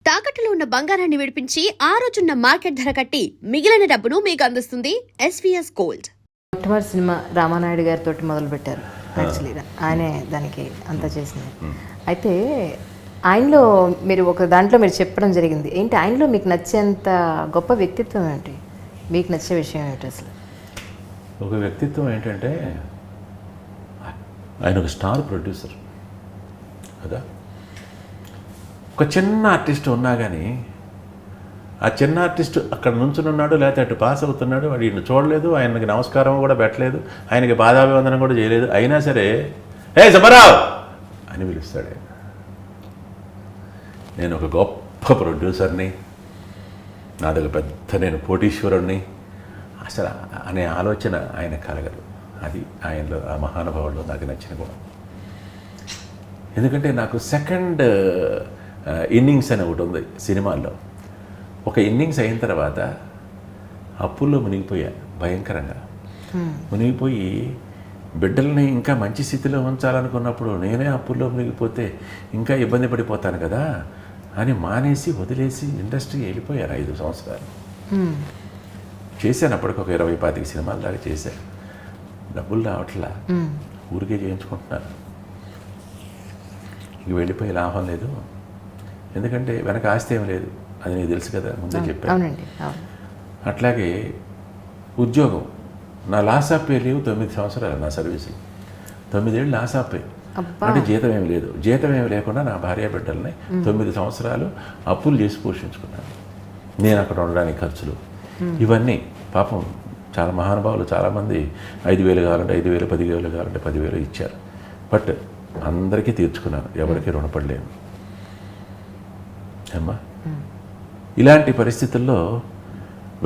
తాకట్టులో ఉన్న బంగారాన్ని విడిపించి ఆ రోజున్న మార్కెట్ ధర కట్టి మిగిలిన డబ్బును మీకు అందిస్తుంది ఎస్వీఎస్ గోల్డ్. మొట్టమొదటి సినిమా రామానాయుడు గారితో మొదలుపెట్టారు. యాక్చువల్లీ ఆయనే దానికి అంతా చేసింది. అయితే ఆయనలో మీరు ఒక దాంట్లో మీరు చెప్పడం జరిగింది ఏంటి, ఆయనలో మీకు నచ్చేంత గొప్ప వ్యక్తిత్వం ఏంటి, మీకు నచ్చే విషయం ఏంటి? అసలు ఒక వ్యక్తిత్వం ఏంటంటే ఆయన ఒక స్టార్ ప్రొడ్యూసర్ కదా. ఒక చిన్న ఆర్టిస్ట్ ఉన్నా కానీ ఆ చిన్న ఆర్టిస్ట్ అక్కడ నుంచుని ఉన్నాడు, లేకపోతే అటు పాస్ అవుతున్నాడు, వాడు ఈయన చూడలేదు, ఆయనకి నమస్కారం కూడా పెట్టలేదు, ఆయనకి పాదాభివందనం కూడా చేయలేదు, అయినా సరే ఏ సుబ్బారావు అని పిలుస్తాడు ఆయన. నేను ఒక గొప్ప ప్రొడ్యూసర్ని, నాదొక పెద్ద నేను కోటీశ్వరుణ్ణి అసలు అనే ఆలోచన ఆయన కలగదు. అది ఆయనలో ఆ మహానుభావుల్లో నాకు నచ్చిన గుణం. ఎందుకంటే నాకు సెకండ్ ఇన్నింగ్స్ అని ఒకటి ఉంది సినిమాల్లో. ఒక ఇన్నింగ్స్ అయిన తర్వాత అప్పుల్లో మునిగిపోయాను భయంకరంగా. మునిగిపోయి బిడ్డల్ని ఇంకా మంచి స్థితిలో ఉంచాలనుకున్నప్పుడు నేనే అప్పుల్లో మునిగిపోతే ఇంకా ఇబ్బంది పడిపోతాను కదా అని మానేసి వదిలేసి ఇండస్ట్రీ వెళ్ళిపోయాను. 5 సంవత్సరాలు చేశాను. అప్పటికి ఒక 20-25 సినిమాల దాకా చేశాను. డబ్బులు రావట్లా, ఊరికే చేయించుకుంటున్నాను. ఇంక వెళ్ళిపోయి లాభం లేదు, ఎందుకంటే వెనక ఆస్తి ఏం లేదు, అది నీకు తెలుసు కదా, ముందే చెప్పాను. అట్లాగే ఉద్యోగం, నా లాస్ ఆఫ్ పే లీవ్ 9 సంవత్సరాలు నా సర్వీసు, 9 ఏళ్ళు లాస్ ఆఫ్ పే, అంటే జీతం ఏమి లేదు. జీతం ఏమి లేకుండా నా భార్య బిడ్డల్ని 9 సంవత్సరాలు అప్పులు చేసి పోషించుకున్నాను. నేను అక్కడ ఉండడానికి ఖర్చులు ఇవన్నీ. పాపం చాలా మహానుభావులు చాలామంది 5,000 కావాలంటే 5,000, 10,000 కావాలంటే 10,000 ఇచ్చారు. బట్ అందరికీ తీర్చుకున్నాను, ఎవరికి రుణపడలేను అమ్మా. ఇలాంటి పరిస్థితుల్లో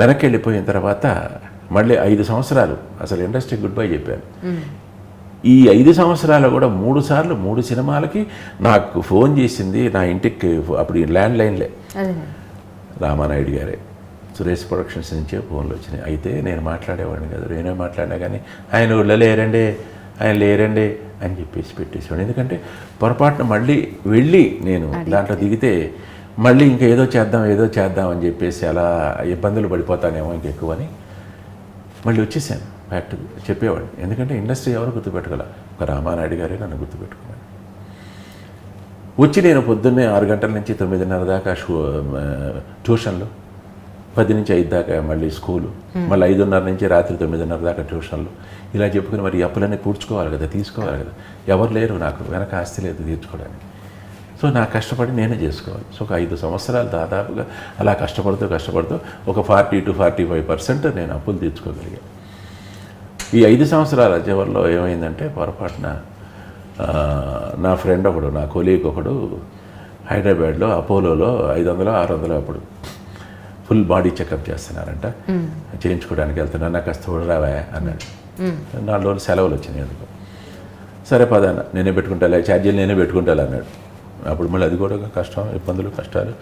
వెనక్కి వెళ్ళిపోయిన తర్వాత మళ్ళీ 5 సంవత్సరాలు అసలు ఇండస్ట్రీకి గుడ్ బై చెప్పాను. ఈ 5 సంవత్సరాలు కూడా 3 సార్లు 3 సినిమాలకి నాకు ఫోన్ చేసింది నా ఇంటికి. అప్పుడు ఈ ల్యాండ్ లైన్లే రామానాయుడు గారే, సురేష్ ప్రొడక్షన్స్ నుంచే ఫోన్లు వచ్చినాయి. అయితే నేను మాట్లాడేవాడిని కదా, నేనే మాట్లాడినా కానీ ఆయన ఊళ్ళో లేరండి, ఆయన లేరండి అని చెప్పేసి పెట్టేసేవాడు. ఎందుకంటే పొరపాటున మళ్ళీ వెళ్ళి నేను దాంట్లో దిగితే మళ్ళీ ఇంకా ఏదో చేద్దాం అని చెప్పేసి అలా ఇబ్బందులు పడిపోతానేమో ఇంకెక్కువని మళ్ళీ వచ్చేసాను. ఫ్యాక్ట్ చెప్పేవాడిని. ఎందుకంటే ఇండస్ట్రీ ఎవరు గుర్తుపెట్టుకోలే, ఒక రామానాయుడు గారే నన్ను గుర్తుపెట్టుకున్నాను. వచ్చి నేను పొద్దున్నే 6 గంటల నుంచి 9:30 దాకా ట్యూషన్లు, 10 నుంచి 5 దాకా మళ్ళీ స్కూలు, మళ్ళీ 5:30 నుంచి రాత్రి 9:30 దాకా ట్యూషన్లు. ఇలా చెప్పుకుని మరి అప్పులన్నీ పూడ్చుకోవాలి కదా, తీసుకోవాలి కదా. ఎవరు లేరు నాకు, వెనక ఆస్తి లేదు తీర్చుకోవడానికి. సో నాకు కష్టపడి నేనే చేసుకోవాలి. సో ఒక 5 సంవత్సరాలు దాదాపుగా అలా కష్టపడుతూ ఒక 40-45% నేను అప్పులు తీర్చుకోగలిగాను. ఈ 5 సంవత్సరాల చివరిలో ఏమైందంటే పొరపాటున నా ఫ్రెండ్ ఒకడు, నా కొలీగ్ ఒకడు హైదరాబాద్లో అపోలోలో 500-600 అప్పుడు ఫుల్ బాడీ చెకప్ చేస్తున్నారంట, చేయించుకోవడానికి వెళ్తున్నాను, నాకు కాస్త రావా అన్నాడు. 4 రోజులు సెలవులు వచ్చినాయి అందుకు. సరే పదాన నేనే పెట్టుకుంటాలే, ఛార్జీలు నేనే పెట్టుకుంటాను అన్నాడు. అప్పుడు మళ్ళీ అది కూడా కష్టం, ఇబ్బందులు కష్టాలు.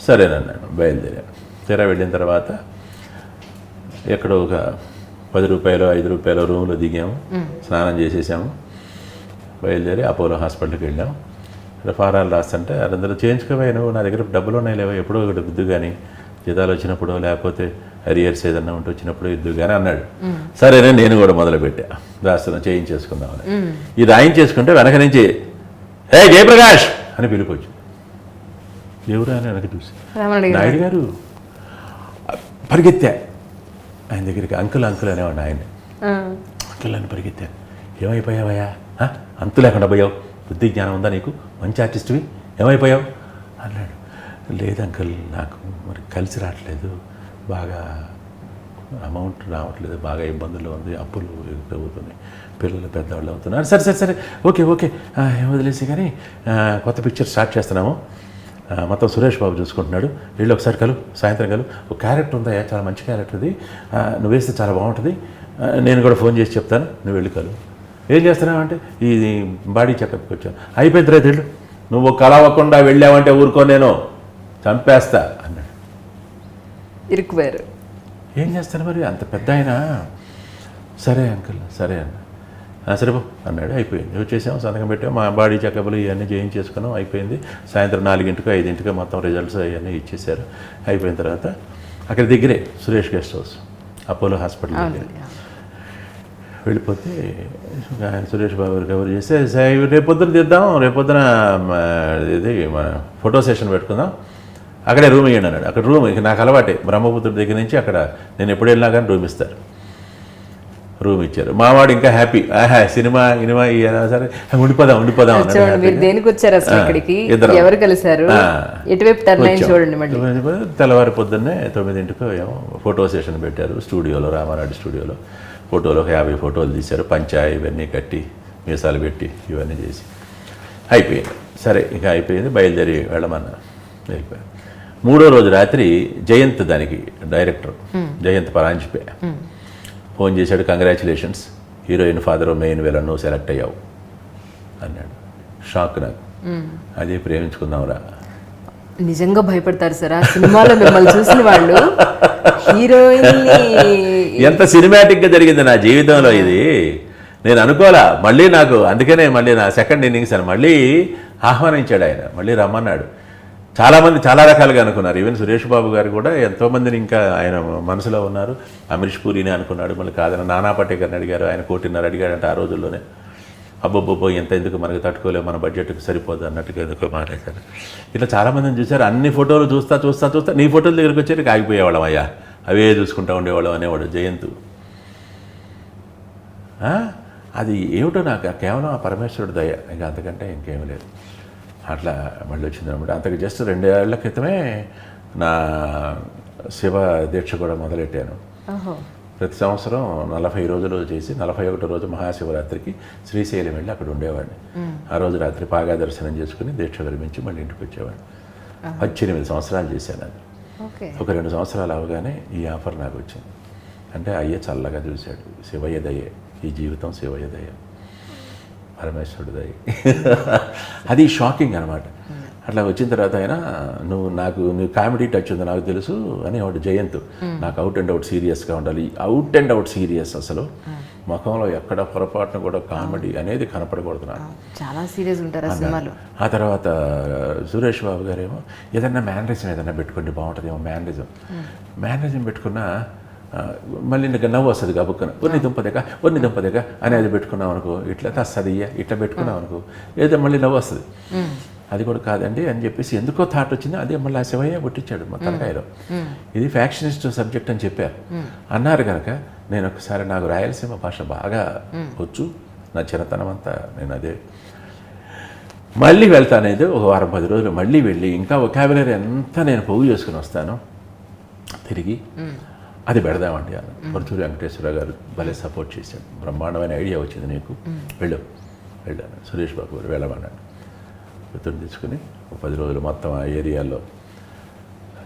సరేనన్నాను, బయలుదేరాను. తీరా వెళ్ళిన తర్వాత ఎక్కడో ఒక 10 రూపాయలు 5 రూపాయల రూమ్లో దిగాము, స్నానం చేసేసాము, బయలుదేరి అపోలో హాస్పిటల్కి వెళ్ళాము. అక్కడ ఫారాలు రాస్తుంటే అందరూ చేయించుకోవా, నువ్వు నా దగ్గర డబ్బులు ఉన్నాయి లేవా, ఎప్పుడో ఒకటి బుద్ధి కానీ జీతాలు వచ్చినప్పుడు లేకపోతే అరియర్స్ ఏదన్నా ఉంటే వచ్చినప్పుడు ఇద్దరు కానీ అన్నాడు. సరేనే నేను కూడా మొదలుపెట్టా, రాస్తున్నా చేయించేసుకుందామని. ఇది రాయించేసుకుంటే వెనక నుంచి హే జయప్రకాష్ అని పిలుపుచ్చు. ఎవరు అని వెనక చూసి నాయుడు గారు. పరిగెత్తా ఆయన దగ్గరికి. అంకుల్ అనేవాడు ఆయన. అంకుల్ అని పరిగెత్తా. ఏమైపోయావయ్యా, అంతు లేకుండా పోయావు, బుద్ధి జ్ఞానం ఉందా నీకు, మంచి ఆర్టిస్ట్వి, ఏమైపోయావు అన్నాడు. లేదు అంకుల్, నాకు మరి కలిసి రావట్లేదు, బాగా అమౌంట్ రావట్లేదు, బాగా ఇబ్బందులు ఉంది, అప్పులు ఎక్కువవుతున్నాయి, పిల్లలు పెద్దవాళ్ళు అవుతున్నారు. సరే ఓకే ఏం వదిలేసి కానీ కొత్త పిక్చర్ స్టార్ట్ చేస్తున్నాము, మొత్తం సురేష్ బాబు చూసుకుంటున్నాడు, వీళ్ళు ఒకసారి సాయంత్రం ఒక క్యారెక్టర్ ఉందా, చాలా మంచి క్యారెక్టర్ ఇది, నువ్వు వేస్తే చాలా బాగుంటుంది, నేను కూడా ఫోన్ చేసి చెప్తాను, నువ్వు వెళ్ళి ఏం చేస్తున్నావు అంటే ఇది బాడీ చెకప్కి వచ్చాను. అయిపోయింది రైతు, నువ్వు కలవకుండా వెళ్ళావంటే ఊరుకో, నేను చంపేస్తా అన్నాడు. ఇరుక్కుపోయారు. ఏం చేస్తాను మరి, అంత పెద్ద ఆయన. సరే అంకుల్ సరే అన్న. సరేపో అన్నాడు. అయిపోయింది. వచ్చేసాం, సంతకం పెట్టాం, మా బాడీ చెకప్లు ఇవన్నీ చేయించేసుకున్నాం. అయిపోయింది. సాయంత్రం 4 5 మొత్తం రిజల్ట్స్ అవన్నీ ఇచ్చేసారు. అయిపోయిన తర్వాత అక్కడ దగ్గరే Suresh guest house, Apollo hospital దగ్గర వెళ్ళిపోతే ఆయన సురేష్ బాబు గారు కవర్ చేస్తే రేపొద్దున తీద్దాం, రేపొద్దున ఇది మన ఫోటో సెషన్ పెట్టుకుందాం, అక్కడే రూమ్ ఇవ్వండి అన్నాడు. అక్కడ రూమ్ ఇక నాకు అలవాటే, బ్రహ్మపుత్రుడి దగ్గర నుంచి అక్కడ నేను ఎప్పుడు వెళ్ళినా కానీ రూమ్ ఇస్తారు. రూమ్ ఇచ్చారు. మావాడు ఇంకా హ్యాపీ, సినిమా సరే ఉండిపోదాం చూడండి మీరు దేనికి వచ్చారు అసలు ఇక్కడికి, ఎవరు కలిశారు, ఎటువైపు టర్న్ అయ్యి చూడండి. మళ్ళీ తెల్లవారి పొద్దున్నే 9 ఏమో ఫోటో సెషన్ పెట్టారు స్టూడియోలో, రామానాయుడు స్టూడియోలో. ఫోటోలో 50 ఫోటోలు తీశారు, పంచాయి ఇవన్నీ కట్టి మీసాలు పెట్టి ఇవన్నీ చేసి అయిపోయింది. సరే ఇంకా అయిపోయింది, బయలుదేరి వెళ్ళమన్నా. వెళ్ళిపోయాను. 3వ రోజు రాత్రి జయంత్, దానికి డైరెక్టర్ జయంత్ పరాంజిపే ఫోన్ చేశాడు. Congratulations, heroine father main villain నువ్వు సెలెక్ట్ అయ్యావు అన్నాడు. షాక్ నాకు. అదే ప్రేమించుకుందాంరా. నిజంగా భయపడతారు సార్ ఆ సినిమాలో మిమ్మల్ని చూసిన వాళ్ళు. హీరోయిన్ ఎంత సినిమాటిక్గా జరిగింది నా జీవితంలో ఇది. నేను అనుకోలే. మళ్ళీ నాకు అందుకనే మళ్ళీ నా సెకండ్ ఇన్నింగ్స్ అని మళ్ళీ ఆహ్వానించాడు ఆయన, మళ్ళీ రమ్మన్నాడు. చాలామంది చాలా రకాలుగా అనుకున్నారు. ఈవెన్ సురేష్ బాబు గారు కూడా ఎంతోమందిని ఇంకా ఆయన మనసులో ఉన్నారు. అమరీష్ పూరిని అనుకున్నాడు, మళ్ళీ కాదని నానా పటేకర్ని అడిగారు. ఆయన 1.5 కోటి అడిగాడంటే ఆ రోజుల్లోనే. అబ్బబ్బబ్బో ఎంత ఎందుకు మనకు తట్టుకోలేము, మన బడ్జెట్కి సరిపోదు అన్నట్టుగా ఎందుకో మాట్లాడారు. ఇట్లా చాలామందిని చూశారు. అన్ని ఫోటోలు చూస్తా నీ ఫోటోల దగ్గరికి వచ్చేటికి ఆగిపోయేవాళ్ళం అయ్యా, అవే చూసుకుంటూ ఉండేవాళ్ళం అనేవాడు జయంత్. అది ఏమిటో నాకు కేవలం ఆ పరమేశ్వరుడు దయ, ఇంకా అంతకంటే ఇంకేమీ లేదు. అట్లా మళ్ళీ వచ్చిందనమాట. అంతకు జస్ట్ 2 ఏళ్ల క్రితమే నా శివ దీక్ష కూడా మొదలెట్టాను. ప్రతి సంవత్సరం 40 రోజులు చేసి 41వ రోజు మహాశివరాత్రికి శ్రీశైలం వెళ్ళి అక్కడ ఉండేవాడిని. ఆ రోజు రాత్రి పాగా దర్శనం చేసుకుని దీక్ష విరమించి మళ్ళీ ఇంటికి వచ్చేవాడిని. 18 సంవత్సరాలు చేశాను అది. ఒక 2 సంవత్సరాలు అవగానే ఈ ఆఫర్ నాకు వచ్చింది. అంటే అయ్యే చల్లగా చూశాడు. శివయ్య దయ్యే, ఈ జీవితం శివయ్య దయ్య, పరమేశ్వరుడు దయ్య. అది షాకింగ్ అనమాట. అట్లా వచ్చిన తర్వాత ఆయన నువ్వు కామెడీ టచ్ ఉంది నాకు తెలుసు అని వాడు జయంత్. నాకు అవుట్ అండ్ అవుట్ సీరియస్గా ఉండాలి, అవుట్ అండ్ అవుట్ సీరియస్. అసలు ముఖంలో ఎక్కడ పొరపాటున కూడా కామెడీ అనేది కనపడకూడదు నాకు. చాలా సీరియస్ ఉంటారు ఆ సినిమాలో. ఆ తర్వాత సురేష్ బాబు గారేమో ఏదన్నా మేనరిజం ఏదన్నా పెట్టుకోండి బాగుంటుందేమో, మేనరిజం పెట్టుకున్నా మళ్ళీ నీకు నవ్వు వస్తుంది గబుక్కన, ఒన్ని దుంపదేక అనేది పెట్టుకున్నాం అనుకో, ఇట్లా తస్తుంది ఇట్లా పెట్టుకున్నాం అనుకో, ఏదో మళ్ళీ నవ్వు వస్తుంది. అది కూడా కాదండి అని చెప్పేసి ఎందుకో థాట్ వచ్చింది. అదే మళ్ళీ ఆ శివయ్య పుట్టించాడు మా తలకాయలో. ఇది ఫ్యాక్షనిస్ట్ సబ్జెక్ట్ అని చెప్పారు అన్నారు కనుక నేను ఒకసారి, నాకు రాయలసీమ భాష బాగా వచ్చు, నా చిన్నతనం అంతా నేను అదే మళ్ళీ వెళ్తానేది. ఒక వారం 10 రోజులు మళ్ళీ వెళ్ళి ఇంకా వొకాబులరీ అంతా నేను పోగు చేసుకుని వస్తాను తిరిగి. అది పెడదామండి అన్న. పరుచూరి వెంకటేశ్వర గారు భలే సపోర్ట్ చేశాడు. బ్రహ్మాండమైన ఐడియా వచ్చింది నీకు, వెళ్ళాను. సురేష్ బాబు గారు వెళ్ళమన్నాడు. గుర్తుని తెచ్చుకుని 10 రోజులు మొత్తం ఆ ఏరియాలో,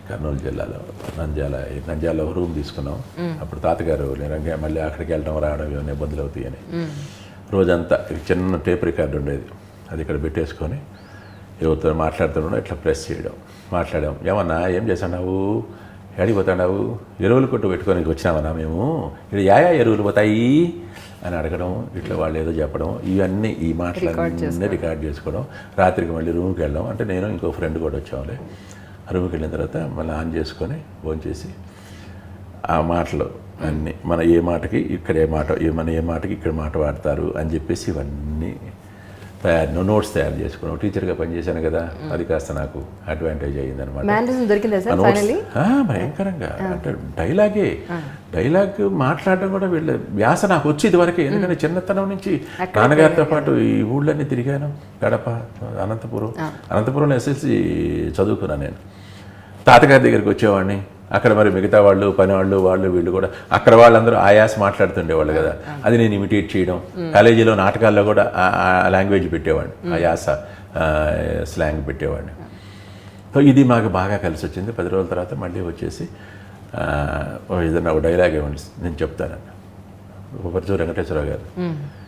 కర్నూలు జిల్లాలో నంద్యాలలో రూమ్ తీసుకున్నాం. అప్పుడు తాతగారు నేను మళ్ళీ అక్కడికి వెళ్ళడం రావడం ఇవన్నీ ఇబ్బందులు అవుతాయని రోజంతా చిన్న టేప్ రికార్డు ఉండేది, అది ఇక్కడ పెట్టేసుకొని ఎవరితో మాట్లాడుతున్నాడో ఇట్లా ప్రెస్ చేయడం. మాట్లాడాం, ఏమన్నా ఏం చేసావు, ఏడిపోతాడావు, ఎరువులు కొట్టు పెట్టుకొని వచ్చినామన్నా మేము, ఇక్కడ యా ఎరువులు పోతాయి అని అడగడం, ఇట్లా వాళ్ళు ఏదో చెప్పడం, ఇవన్నీ ఈ మాటలన్నీ రికార్డ్ చేసుకోవడం. రాత్రికి మళ్ళీ రూమ్కి వెళ్ళడం. అంటే నేను ఇంకో ఫ్రెండ్ కూడా వచ్చాములే. రూమ్కి వెళ్ళిన తర్వాత మళ్ళీ ఆన్ చేసుకొని ఫోన్ చేసి ఆ మాటలు అన్నీ మన ఏ మాటకి ఇక్కడ ఏ మాటకి ఇక్కడ మాట వాడతారు అని చెప్పేసి ఇవన్నీ నోట్స్ తయారు చేసుకున్నాం. టీచర్గా పనిచేశాను కదా, అది కాస్త నాకు అడ్వాంటేజ్ అయ్యింది అనమాట. భయంకరంగా అంటే డైలాగ్ మాట్లాడడం కూడా వీళ్ళ వ్యాస నాకు వచ్చేది వరకే. ఎందుకంటే చిన్నతనం నుంచి నాన్నగారితో పాటు ఈ ఊళ్ళన్నీ తిరిగాను. గడప, అనంతపురంలో ఎస్ఎల్సి చదువుకున్నాను నేను. తాతగారి దగ్గరికి వచ్చేవాడిని. అక్కడ మరి మిగతా వాళ్ళు పనివాళ్ళు వీళ్ళు కూడా అక్కడ వాళ్ళందరూ ఆయాస మాట్లాడుతుండేవాళ్ళు కదా, అది నేను ఇమిటేట్ చేయడం. కాలేజీలో నాటకాల్లో కూడా ఆ లాంగ్వేజ్ పెట్టేవాడిని, ఆ యాస స్లాంగ్ పెట్టేవాడిని. సో ఇది మాకు బాగా కలిసి వచ్చింది. 10 రోజుల తర్వాత మళ్ళీ వచ్చేసి ఏదన్నా ఒక డైలాగ్ ఇవ్వండి నేను చెప్తానన్న. పరుచూరి వెంకటేశ్వరరావు గారు